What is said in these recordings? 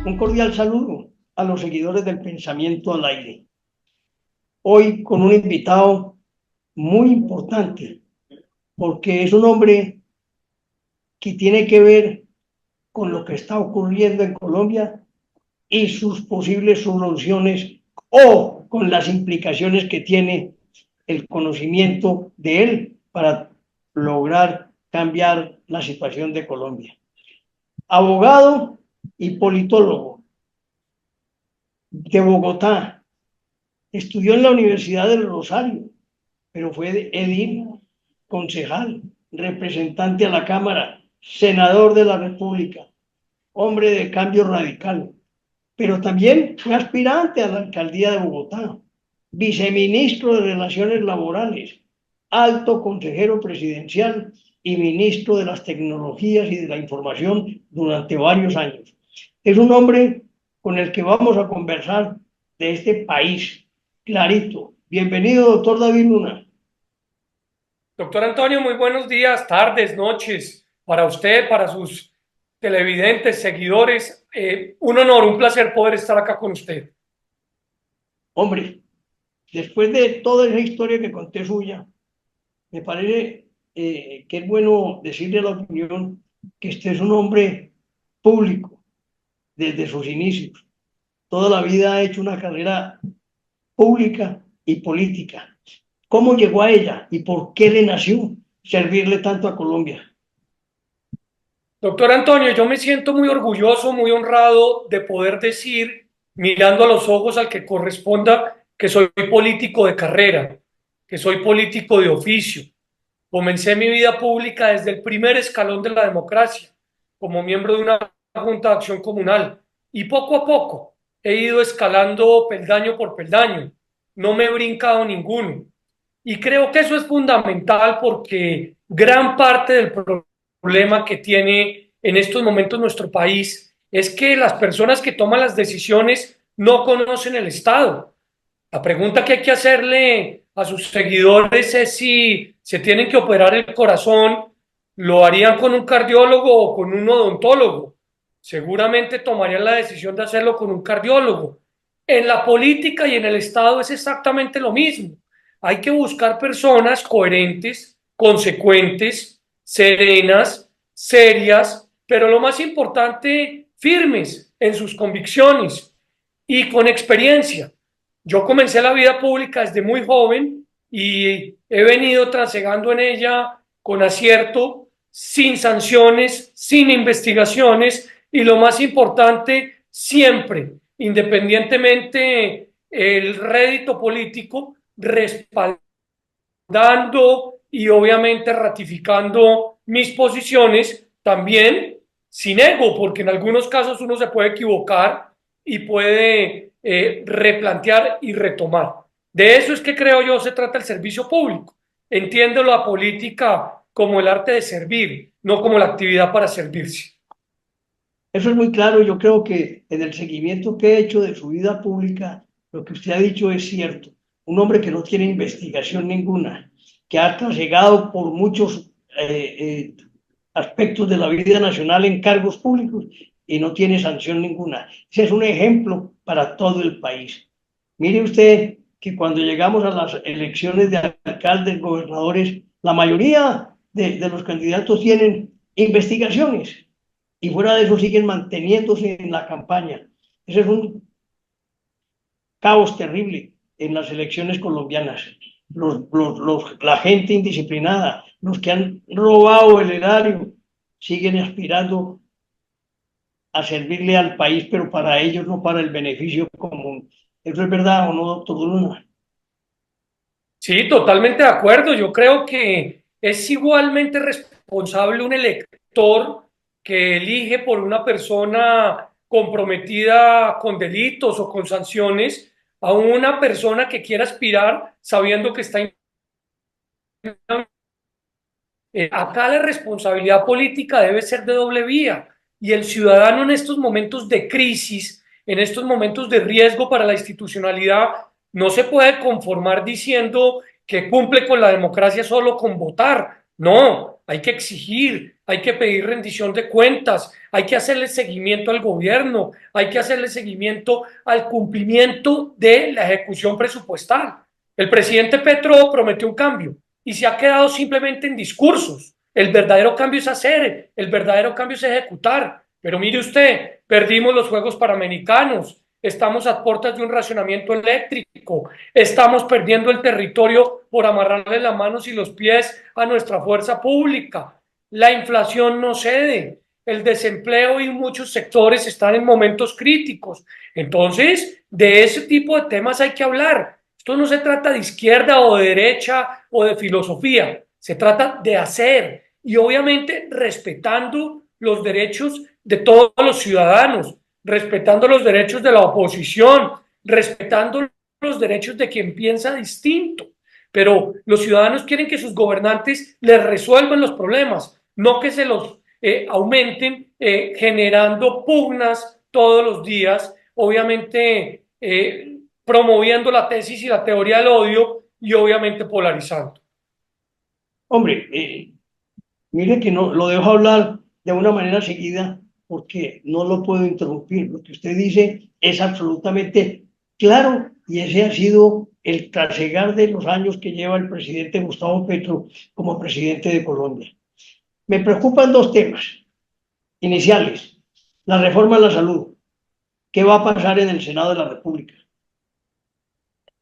Un cordial saludo a los seguidores del Pensamiento al Aire. Hoy con un invitado muy importante, porque es un hombre que tiene que ver con lo que está ocurriendo en Colombia y sus posibles soluciones o con las implicaciones que tiene el conocimiento de él para lograr cambiar la situación de Colombia. Abogado y politólogo de Bogotá. Estudió en la Universidad del Rosario, pero fue edil, concejal, representante a la Cámara, senador de la República, hombre de cambio radical, pero también fue aspirante a la alcaldía de Bogotá, viceministro de Relaciones Laborales, alto consejero presidencial y ministro de las Tecnologías y de la Información durante varios años. Es un hombre con el que vamos a conversar de este país, clarito. Bienvenido, doctor David Luna. Doctor Antonio, muy buenos días, tardes, noches, para usted, para sus televidentes, seguidores. Un honor, un placer poder estar acá con usted. Hombre, después de toda esa historia que conté suya, me parece que es bueno decirle a la opinión que este es un hombre público desde sus inicios. Toda la vida ha hecho una carrera pública y política. ¿Cómo llegó a ella y por qué le nació servirle tanto a Colombia? Doctor Antonio, yo me siento muy orgulloso, muy honrado de poder decir, mirando a los ojos al que corresponda, que soy político de carrera, que soy político de oficio. Comencé mi vida pública desde el primer escalón de la democracia, como miembro de una junta de acción comunal, y poco a poco he ido escalando peldaño por peldaño. No me he brincado ninguno. Y creo que eso es fundamental porque gran parte del problema que tiene en estos momentos nuestro país es que las personas que toman las decisiones no conocen el Estado. La pregunta que hay que hacerle a sus seguidores es si se tienen que operar el corazón, ¿lo harían con un cardiólogo o con un odontólogo? Seguramente tomarían la decisión de hacerlo con un cardiólogo. En la política y en el Estado es exactamente lo mismo. Hay que buscar personas coherentes, consecuentes, serenas, serias, pero lo más importante, firmes en sus convicciones y con experiencia. Yo comencé la vida pública desde muy joven y he venido trasegando en ella con acierto, sin sanciones, sin investigaciones y lo más importante, siempre, independientemente el rédito político, respaldando y obviamente ratificando mis posiciones, también sin ego, porque en algunos casos uno se puede equivocar y puede replantear y retomar. De eso es que creo yo se trata el servicio público. Entiendo la política como el arte de servir, no como la actividad para servirse. Eso es muy claro. Yo creo que en el seguimiento que he hecho de su vida pública, lo que usted ha dicho es cierto. Un hombre que no tiene investigación ninguna, que ha trasegado por muchos aspectos de la vida nacional en cargos públicos y no tiene sanción ninguna. Ese es un ejemplo para todo el país. Mire usted que cuando llegamos a las elecciones de alcaldes, gobernadores, la mayoría de los candidatos tienen investigaciones y fuera de eso siguen manteniéndose en la campaña. Ese es un caos terrible en las elecciones colombianas. La gente indisciplinada, los que han robado el erario, siguen aspirando a servirle al país, pero para ellos, no para el beneficio común. ¿Eso es verdad o no, doctor Luna? Sí, totalmente de acuerdo. Yo creo que es igualmente responsable un elector que elige por una persona comprometida con delitos o con sanciones a una persona que quiera aspirar sabiendo que está. Acá la responsabilidad política debe ser de doble vía y el ciudadano en estos momentos de crisis, en estos momentos de riesgo para la institucionalidad, no se puede conformar diciendo que cumple con la democracia solo con votar. No, hay que exigir, hay que pedir rendición de cuentas, hay que hacerle seguimiento al gobierno, hay que hacerle seguimiento al cumplimiento de la ejecución presupuestal. El presidente Petro prometió un cambio y se ha quedado simplemente en discursos. El verdadero cambio es hacer, el verdadero cambio es ejecutar. Pero mire usted, perdimos los Juegos Panamericanos, estamos a puertas de un racionamiento eléctrico, estamos perdiendo el territorio por amarrarle las manos y los pies a nuestra fuerza pública. La inflación no cede, el desempleo y muchos sectores están en momentos críticos. Entonces, de ese tipo de temas hay que hablar. Esto no se trata de izquierda o de derecha o de filosofía, se trata de hacer y obviamente respetando los derechos de todos los ciudadanos, respetando los derechos de la oposición, respetando los derechos de quien piensa distinto. Pero los ciudadanos quieren que sus gobernantes les resuelvan los problemas, no que se los aumenten generando pugnas todos los días, obviamente promoviendo la tesis y la teoría del odio y obviamente polarizando. Hombre, mire que no lo dejo hablar de una manera seguida porque no lo puedo interrumpir. Lo que usted dice es absolutamente claro y ese ha sido el trasegar de los años que lleva el presidente Gustavo Petro como presidente de Colombia. Me preocupan dos temas iniciales. La reforma a la salud. ¿Qué va a pasar en el Senado de la República?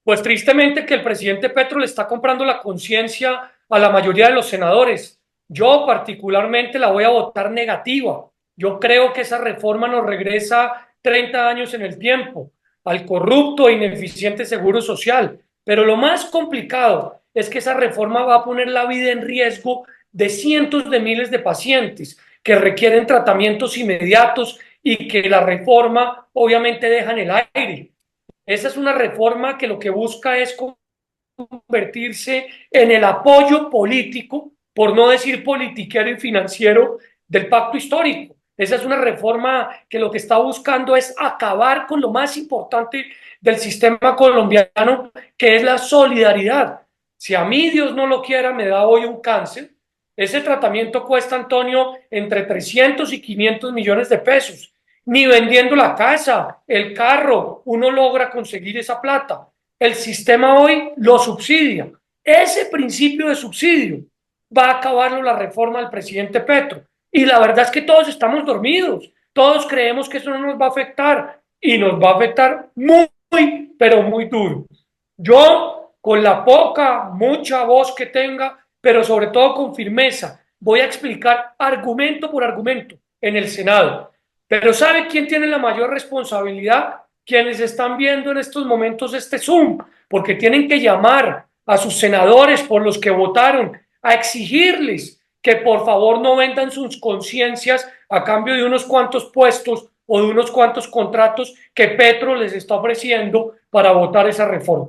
Pues tristemente que el presidente Petro le está comprando la conciencia a la mayoría de los senadores. Yo particularmente la voy a votar negativa. Yo creo que esa reforma nos regresa 30 años en el tiempo al corrupto e ineficiente seguro social. Pero lo más complicado es que esa reforma va a poner la vida en riesgo de cientos de miles de pacientes que requieren tratamientos inmediatos y que la reforma obviamente deja en el aire. Esa es una reforma que lo que busca es convertirse en el apoyo político, por no decir politiquero y financiero, del pacto histórico. Esa es una reforma que lo que está buscando es acabar con lo más importante del sistema colombiano, que es la solidaridad. Si a mí Dios no lo quiera, me da hoy un cáncer, ese tratamiento cuesta, Antonio, entre 300 y 500 millones de pesos. Ni vendiendo la casa, el carro, uno logra conseguir esa plata. El sistema hoy lo subsidia. Ese principio de subsidio va a acabarlo la reforma del presidente Petro. Y la verdad es que todos estamos dormidos. Todos creemos que eso no nos va a afectar y nos va a afectar muy, pero muy duro. Yo, con la poca, mucha voz que tenga, pero sobre todo con firmeza, voy a explicar argumento por argumento en el Senado. Pero ¿sabe quién tiene la mayor responsabilidad? Quienes están viendo en estos momentos este Zoom, porque tienen que llamar a sus senadores por los que votaron, a exigirles que por favor no vendan sus conciencias a cambio de unos cuantos puestos o de unos cuantos contratos que Petro les está ofreciendo para votar esa reforma.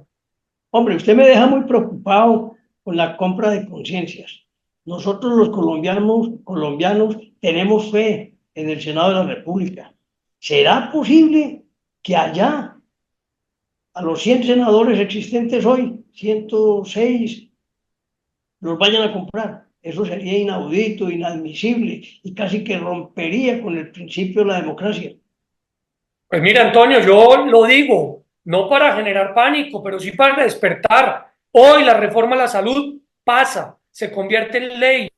Hombre, usted me deja muy preocupado con la compra de conciencias. Nosotros los colombianos tenemos fe en el Senado de la República. ¿Será posible que allá, a los 100 senadores existentes hoy, 106, los vayan a comprar? Eso sería inaudito, inadmisible y casi que rompería con el principio de la democracia. Pues mira, Antonio, yo lo digo, no para generar pánico, pero sí para despertar. Hoy la reforma a la salud pasa, se convierte en ley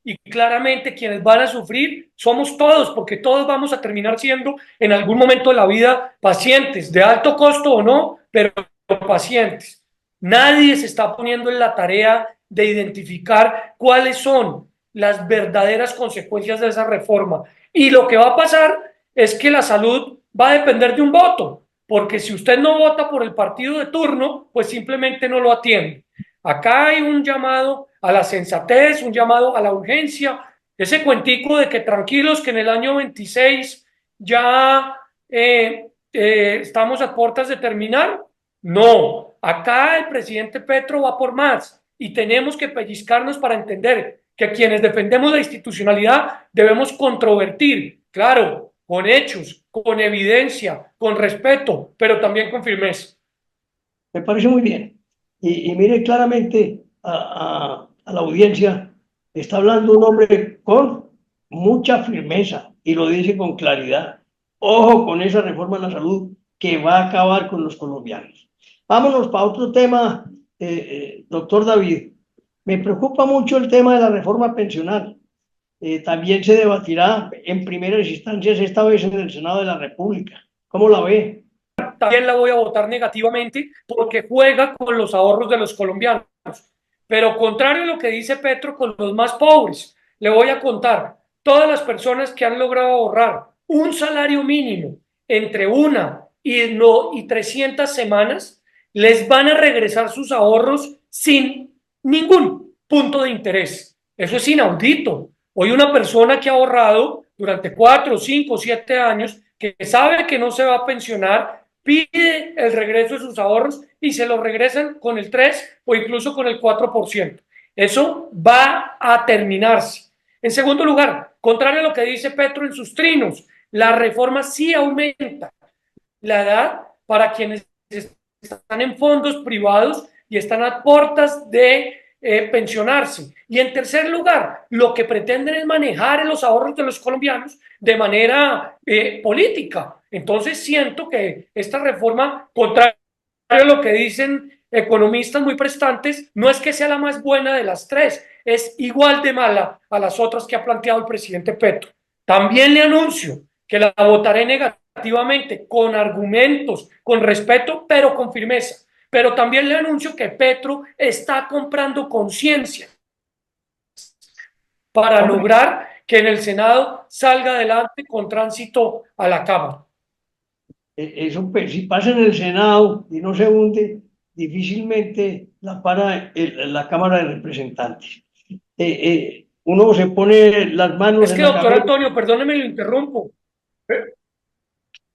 y claramente quienes van a sufrir somos todos, porque todos vamos a terminar siendo en algún momento de la vida pacientes, de alto costo o no, pero pacientes. Nadie se está poniendo en la tarea de identificar cuáles son las verdaderas consecuencias de esa reforma. Y lo que va a pasar es que la salud va a depender de un voto, porque si usted no vota por el partido de turno, pues simplemente no lo atiende. Acá hay un llamado a la sensatez, un llamado a la urgencia, ese cuentico de que tranquilos que en el año 26 ya estamos a puertas de terminar. No, acá el presidente Petro va por más y tenemos que pellizcarnos para entender que quienes defendemos la institucionalidad debemos controvertir, claro, con hechos, con evidencia, con respeto, pero también con firmeza. Me parece muy bien. Y mire claramente a la audiencia Está hablando un hombre con mucha firmeza y lo dice con claridad. Ojo con esa reforma en la salud que va a acabar con los colombianos. Vámonos para otro tema, doctor David. Me preocupa mucho el tema de la reforma pensional. También se debatirá en primeras instancias, esta vez en el Senado de la República. ¿Cómo la ve? También la voy a votar negativamente porque juega con los ahorros de los colombianos. Pero contrario a lo que dice Petro con los más pobres, le voy a contar, todas las personas que han logrado ahorrar un salario mínimo entre y 300 semanas, les van a regresar sus ahorros sin ningún punto de interés. Eso es inaudito. Hoy una persona que ha ahorrado durante 4, 5, 7 años, que sabe que no se va a pensionar, pide el regreso de sus ahorros y se lo regresan con el 3 o incluso con el 4%. Eso va a terminarse. En segundo lugar, contrario a lo que dice Petro en sus trinos, la reforma sí aumenta la edad para quienes están en fondos privados y están a puertas de pensionarse. Y en tercer lugar, lo que pretenden es manejar los ahorros de los colombianos de manera política. Entonces siento que esta reforma, contrario a lo que dicen economistas muy prestantes, no es que sea la más buena de las tres, es igual de mala a las otras que ha planteado el presidente Petro. También le anuncio que la votaré negativamente, con argumentos, con respeto, pero con firmeza. Pero también le anuncio que Petro está comprando conciencia para Hombre, lograr que en el Senado salga adelante con tránsito a la Cámara. eso, si pasa en el Senado y no se hunde, difícilmente la para la Cámara de Representantes. Uno se pone las manos Es en que, la doctor cabeza. Antonio, perdóneme, lo interrumpo.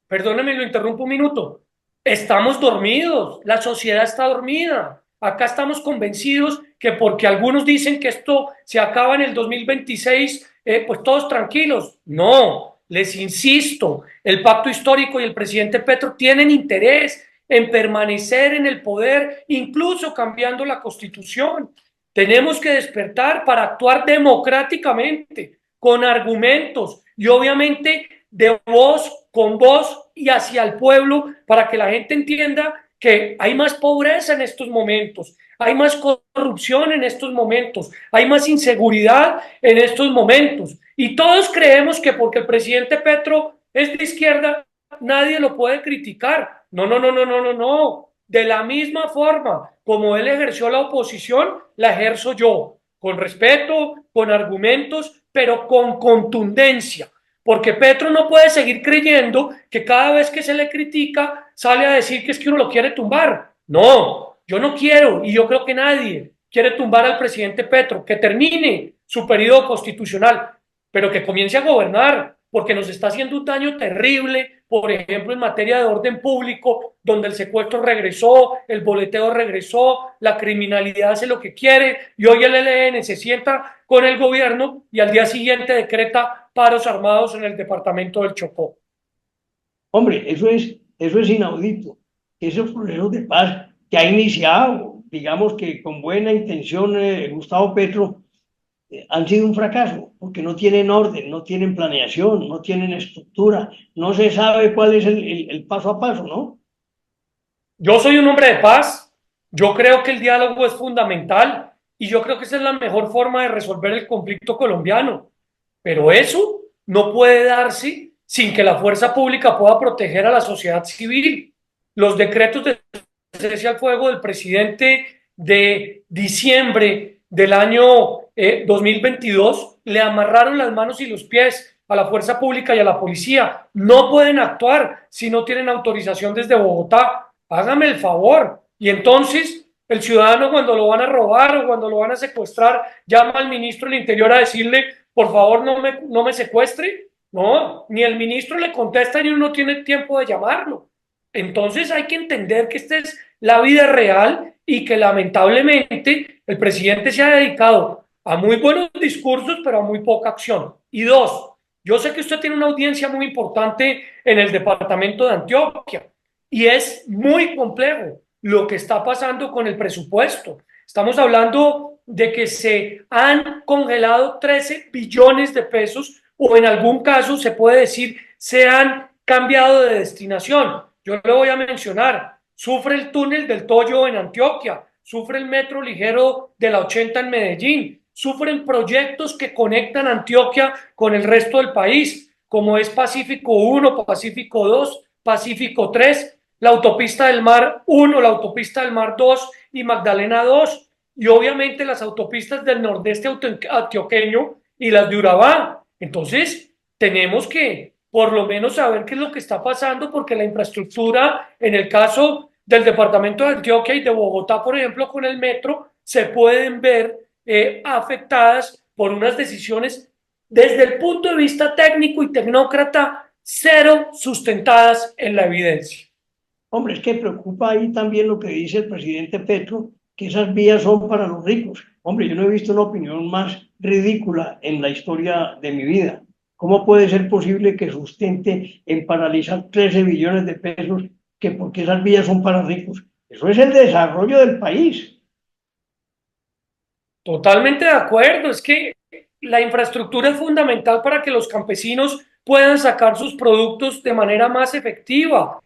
Perdóneme, lo interrumpo un minuto. Estamos dormidos, la sociedad está dormida. Acá estamos convencidos que porque algunos dicen que esto se acaba en el 2026, pues todos tranquilos. No, les insisto, el pacto histórico y el presidente Petro tienen interés en permanecer en el poder, incluso cambiando la constitución. Tenemos que despertar para actuar democráticamente, con argumentos y obviamente de voz con voz y hacia el pueblo para que la gente entienda que hay más pobreza en estos momentos, hay más corrupción en estos momentos, hay más inseguridad en estos momentos. Y todos creemos que porque el presidente Petro es de izquierda, nadie lo puede criticar. No, no, no, no, no, no, no. De la misma forma como él ejerció la oposición, la ejerzo yo, con respeto, con argumentos, pero con contundencia. Porque Petro no puede seguir creyendo que cada vez que se le critica sale a decir que es que uno lo quiere tumbar. No, yo no quiero y yo creo que nadie quiere tumbar al presidente Petro, que termine su periodo constitucional, pero que comience a gobernar, porque nos está haciendo un daño terrible, por ejemplo, en materia de orden público, donde el secuestro regresó, el boleteo regresó, la criminalidad hace lo que quiere, y hoy el ELN se sienta con el gobierno y al día siguiente decreta paros armados en el departamento del Chocó. Hombre, eso es inaudito. Esos procesos de paz que ha iniciado, digamos que con buena intención, Gustavo Petro, han sido un fracaso, porque no tienen orden, no tienen planeación, no tienen estructura, no se sabe cuál es el paso a paso, ¿no? Yo soy un hombre de paz, yo creo que el diálogo es fundamental y yo creo que esa es la mejor forma de resolver el conflicto colombiano, pero eso no puede darse sin que la fuerza pública pueda proteger a la sociedad civil. Los decretos de cese al fuego del presidente de diciembre del año 2022 le amarraron las manos y los pies a la fuerza pública y a la policía. No pueden actuar si no tienen autorización desde Bogotá. Hágame el favor. Y entonces el ciudadano, cuando lo van a robar o cuando lo van a secuestrar, llama al ministro del Interior a decirle, por favor, no me secuestre. No, ni el ministro le contesta ni uno tiene tiempo de llamarlo. Entonces hay que entender que esta es la vida real y que lamentablemente el presidente se ha dedicado a muy buenos discursos, pero a muy poca acción. Y dos, yo sé que usted tiene una audiencia muy importante en el departamento de Antioquia y es muy complejo lo que está pasando con el presupuesto. Estamos hablando de que se han congelado 13 billones de pesos o en algún caso se puede decir se han cambiado de destinación. Yo le voy a mencionar, sufre el túnel del Toyo en Antioquia, sufre el metro ligero de la 80 en Medellín, sufren proyectos que conectan Antioquia con el resto del país, como es Pacífico 1, Pacífico 2, Pacífico 3, la autopista del Mar 1, la autopista del Mar 2 y Magdalena 2, y obviamente las autopistas del nordeste antioqueño y las de Urabá. Entonces, tenemos que por lo menos saber qué es lo que está pasando, porque la infraestructura, en el caso del departamento de Antioquia y de Bogotá, por ejemplo, con el metro, se pueden ver afectadas por unas decisiones desde el punto de vista técnico y tecnócrata cero sustentadas en la evidencia. Hombre, es que preocupa ahí también lo que dice el presidente Petro, que esas vías son para los ricos. Hombre, yo no he visto una opinión más ridícula en la historia de mi vida. ¿Cómo puede ser posible que sustente en paralizar 13 billones de pesos que porque esas vías son para ricos? Eso es el desarrollo del país. Totalmente de acuerdo, es que la infraestructura es fundamental para que los campesinos puedan sacar sus productos de manera más efectiva.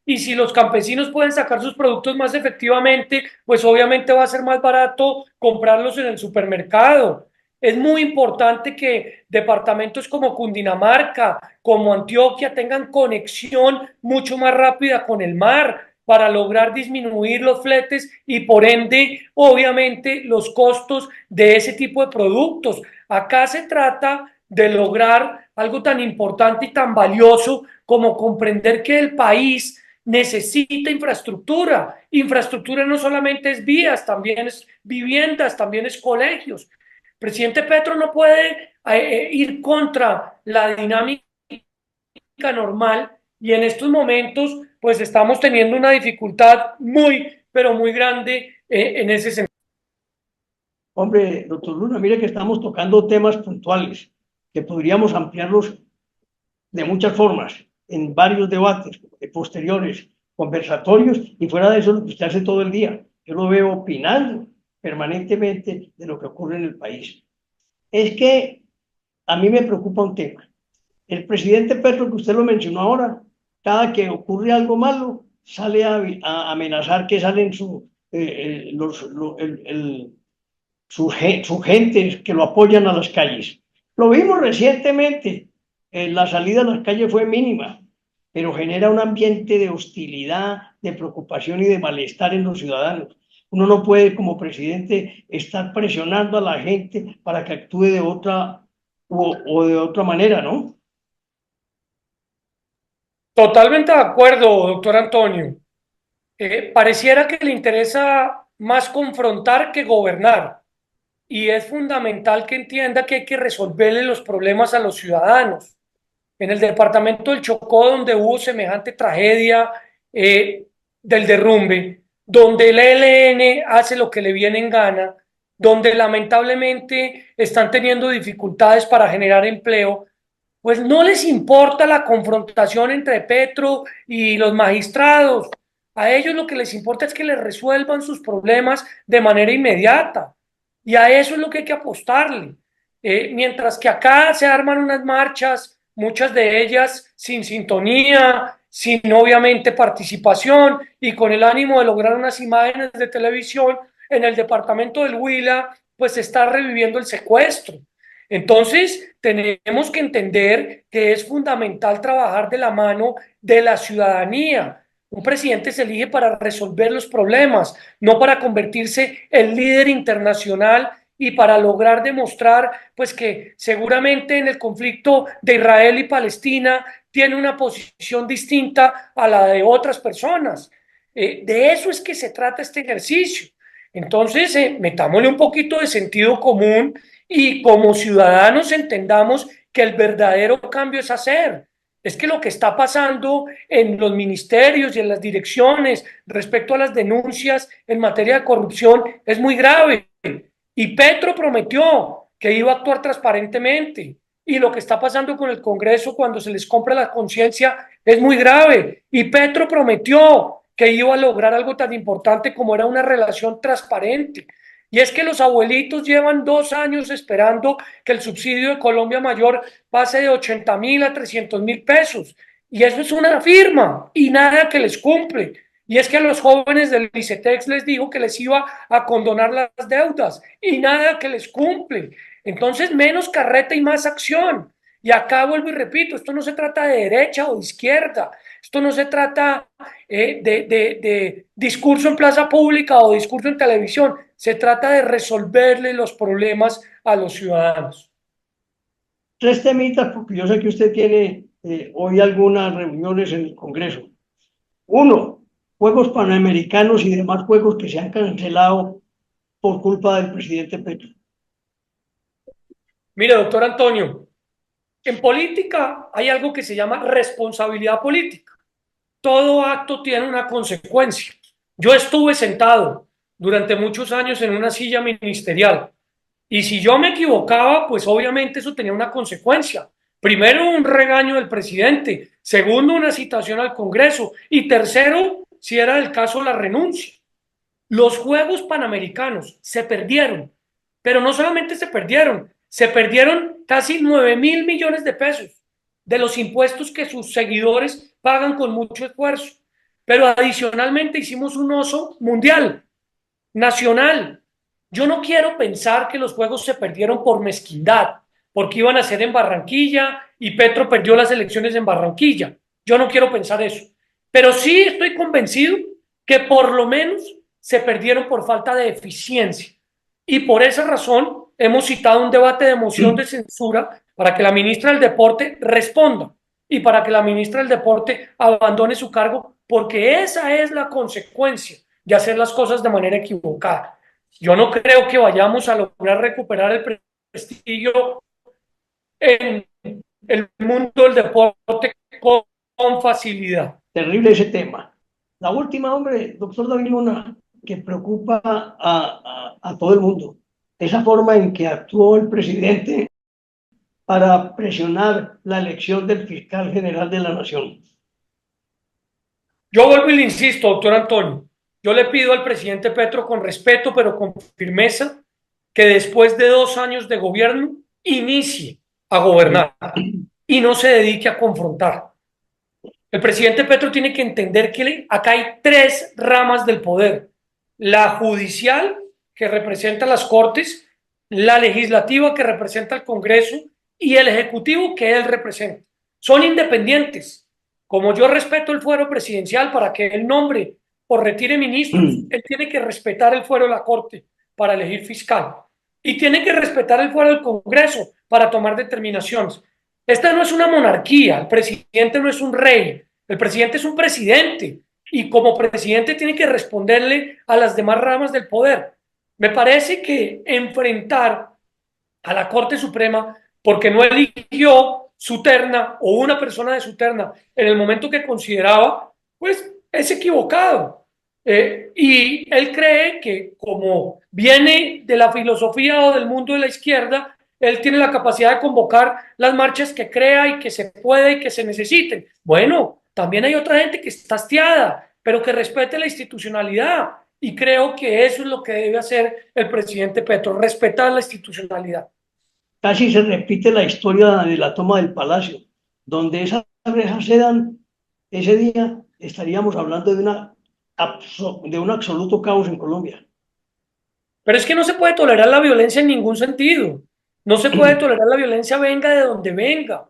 Y si los campesinos pueden sacar sus productos más efectivamente, pues obviamente va a ser más barato comprarlos en el supermercado. Es muy importante que departamentos como Cundinamarca, como Antioquia, tengan conexión mucho más rápida con el mar para lograr disminuir los fletes y por ende, obviamente, los costos de ese tipo de productos. Acá se trata de lograr algo tan importante y tan valioso como comprender que el país necesita infraestructura. Infraestructura no solamente es vías, también es viviendas, también es colegios. El presidente Petro no puede ir contra la dinámica normal y en estos momentos pues estamos teniendo una dificultad muy, pero muy grande en ese sentido. Hombre, doctor Luna, mire que estamos tocando temas puntuales, que podríamos ampliarlos de muchas formas, en varios debates posteriores, conversatorios, y fuera de eso lo que usted hace todo el día. Yo lo veo opinando permanentemente de lo que ocurre en el país. Es que a mí me preocupa un tema. El presidente Petro, que usted lo mencionó ahora, cada que ocurre algo malo, sale a amenazar que salen sus gentes que lo apoyan a las calles. Lo vimos recientemente, la salida a las calles fue mínima, pero genera un ambiente de hostilidad, de preocupación y de malestar en los ciudadanos. Uno no puede, como presidente, estar presionando a la gente para que actúe de otra o de otra manera, ¿no? Totalmente de acuerdo, doctor Antonio. Pareciera que le interesa más confrontar que gobernar. Y es fundamental que entienda que hay que resolverle los problemas a los ciudadanos. En el departamento del Chocó, donde hubo semejante tragedia del derrumbe, donde el ELN hace lo que le viene en gana, donde lamentablemente están teniendo dificultades para generar empleo, pues no les importa la confrontación entre Petro y los magistrados. A ellos lo que les importa es que les resuelvan sus problemas de manera inmediata. Y a eso es lo que hay que apostarle. Mientras que acá se arman unas marchas, muchas de ellas sin sintonía, sin obviamente participación y con el ánimo de lograr unas imágenes de televisión, en el departamento del Huila, pues se está reviviendo el secuestro. Entonces, tenemos que entender que es fundamental trabajar de la mano de la ciudadanía. Un presidente se elige para resolver los problemas, no para convertirse en líder internacional y para lograr demostrar pues que seguramente en el conflicto de Israel y Palestina tiene una posición distinta a la de otras personas. De eso es que se trata este ejercicio. Entonces, metámosle un poquito de sentido común y como ciudadanos entendamos que el verdadero cambio es hacer. Es que lo que está pasando en los ministerios y en las direcciones respecto a las denuncias en materia de corrupción es muy grave. Y Petro prometió que iba a actuar transparentemente. Y lo que está pasando con el Congreso cuando se les compra la conciencia es muy grave. Y Petro prometió que iba a lograr algo tan importante como era una relación transparente. Y es que los abuelitos llevan 2 años esperando que el subsidio de Colombia Mayor pase de 80.000 a 300.000 pesos. Y eso es una firma y nada que les cumple. Y es que a los jóvenes del ICETEX les dijo que les iba a condonar las deudas y nada que les cumple. Entonces, menos carreta y más acción. Y acá vuelvo y repito, esto no se trata de derecha o de izquierda, esto no se trata de discurso en plaza pública o discurso en televisión, se trata de resolverle los problemas a los ciudadanos. Tres temitas, porque yo sé que usted tiene hoy algunas reuniones en el Congreso. Uno, Juegos Panamericanos y demás juegos que se han cancelado por culpa del presidente Petro. Mire, doctor Antonio, en política hay algo que se llama responsabilidad política. Todo acto tiene una consecuencia. Yo estuve sentado durante muchos años en una silla ministerial y si yo me equivocaba, pues obviamente eso tenía una consecuencia. Primero, un regaño del presidente. Segundo, una citación al Congreso. Y tercero, si era el caso, la renuncia. Los Juegos Panamericanos se perdieron, pero no solamente se perdieron casi 9.000 millones de pesos de los impuestos que sus seguidores pagan con mucho esfuerzo. Pero adicionalmente hicimos un oso mundial, nacional. Yo no quiero pensar que los Juegos se perdieron por mezquindad, porque iban a ser en Barranquilla y Petro perdió las elecciones en Barranquilla. Yo no quiero pensar eso. Pero sí estoy convencido que por lo menos se perdieron por falta de eficiencia. Y por esa razón hemos citado un debate de moción de censura para que la ministra del Deporte responda y para que la ministra del Deporte abandone su cargo, porque esa es la consecuencia de hacer las cosas de manera equivocada. Yo no creo que vayamos a lograr recuperar el prestigio en el mundo del deporte con facilidad. Terrible ese tema. La última, hombre, doctor David Luna, que preocupa a todo el mundo. Esa forma en que actuó el presidente para presionar la elección del fiscal general de la Nación. Yo vuelvo y le insisto, doctor Antonio, yo le pido al presidente Petro con respeto, pero con firmeza, que después de 2 años de gobierno inicie a gobernar y no se dedique a confrontar. El presidente Petro tiene que entender que acá hay tres ramas del poder: la judicial, que representa las cortes, la legislativa, que representa el Congreso, y el ejecutivo, que él representa. Son independientes. Como yo respeto el fuero presidencial para que él nombre o retire ministros, él tiene que respetar el fuero de la Corte para elegir fiscal y tiene que respetar el fuero del Congreso para tomar determinaciones. Esta no es una monarquía, el presidente no es un rey, el presidente es un presidente y como presidente tiene que responderle a las demás ramas del poder. Me parece que enfrentar a la Corte Suprema porque no eligió su terna o una persona de su terna en el momento que consideraba, pues es equivocado. Y él cree que como viene de la filosofía o del mundo de la izquierda, él tiene la capacidad de convocar las marchas que crea y que se puede y que se necesiten. Bueno, también hay otra gente que está hastiada, pero que respete la institucionalidad. Y creo que eso es lo que debe hacer el presidente Petro, respetar la institucionalidad. Casi se repite la historia de la toma del Palacio, donde esas rejas se dan ese día, estaríamos hablando de un absoluto caos en Colombia. Pero es que no se puede tolerar la violencia en ningún sentido. No se puede tolerar la violencia, venga de donde venga.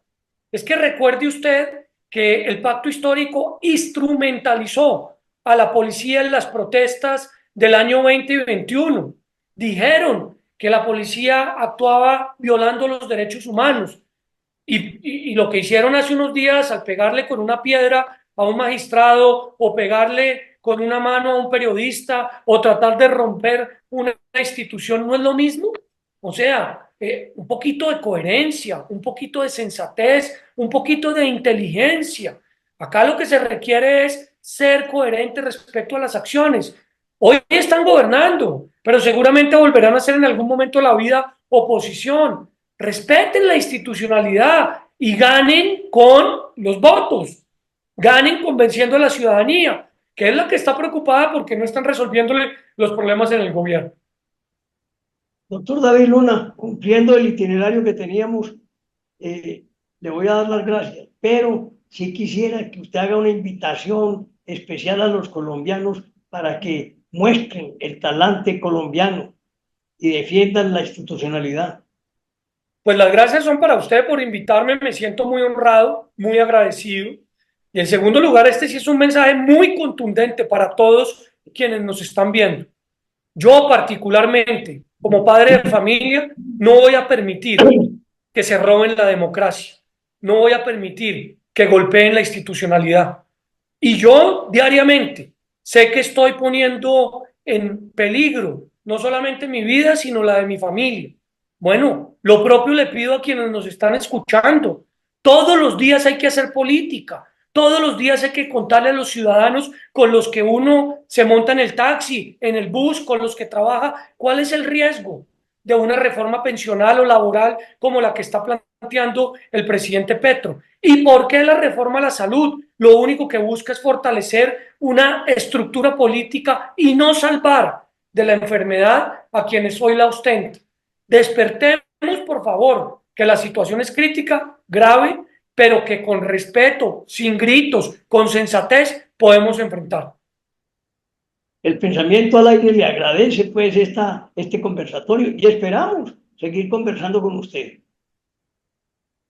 Es que recuerde usted que el pacto histórico instrumentalizó a la policía en las protestas del año 20 y 21. Dijeron que la policía actuaba violando los derechos humanos. Y lo que hicieron hace unos días al pegarle con una piedra a un magistrado o pegarle con una mano a un periodista o tratar de romper una institución no es lo mismo. O sea, un poquito de coherencia, un poquito de sensatez, un poquito de inteligencia. Acá lo que se requiere es ser coherente respecto a las acciones. Hoy están gobernando, pero seguramente volverán a ser en algún momento de la vida oposición. Respeten la institucionalidad y ganen con los votos, ganen convenciendo a la ciudadanía, que es la que está preocupada porque no están resolviéndole los problemas en el gobierno. Doctor David Luna, cumpliendo el itinerario que teníamos, le voy a dar las gracias, pero sí quisiera que usted haga una invitación especial a los colombianos para que muestren el talante colombiano y defiendan la institucionalidad. Pues las gracias son para usted por invitarme, me siento muy honrado, muy agradecido. Y en segundo lugar, este sí es un mensaje muy contundente para todos quienes nos están viendo. Yo particularmente, como padre de familia, no voy a permitir que se roben la democracia, no voy a permitir que golpeen la institucionalidad. Y yo diariamente sé que estoy poniendo en peligro no solamente mi vida, sino la de mi familia. Bueno, lo propio le pido a quienes nos están escuchando. Todos los días hay que hacer política. Todos los días hay que contarle a los ciudadanos con los que uno se monta en el taxi, en el bus, con los que trabaja, cuál es el riesgo de una reforma pensional o laboral como la que está planteando el presidente Petro. ¿Y por qué la reforma a la salud? Lo único que busca es fortalecer una estructura política y no salvar de la enfermedad a quienes hoy la ostentan. Despertemos, por favor, que la situación es crítica, grave, pero que con respeto, sin gritos, con sensatez, podemos enfrentar. El pensamiento al aire le agradece pues este conversatorio y esperamos seguir conversando con usted.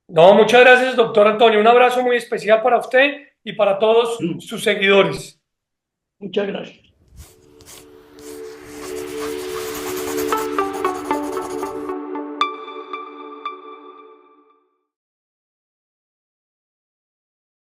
No, muchas gracias, doctor Antonio. Un abrazo muy especial para usted y para todos sus seguidores. Muchas gracias.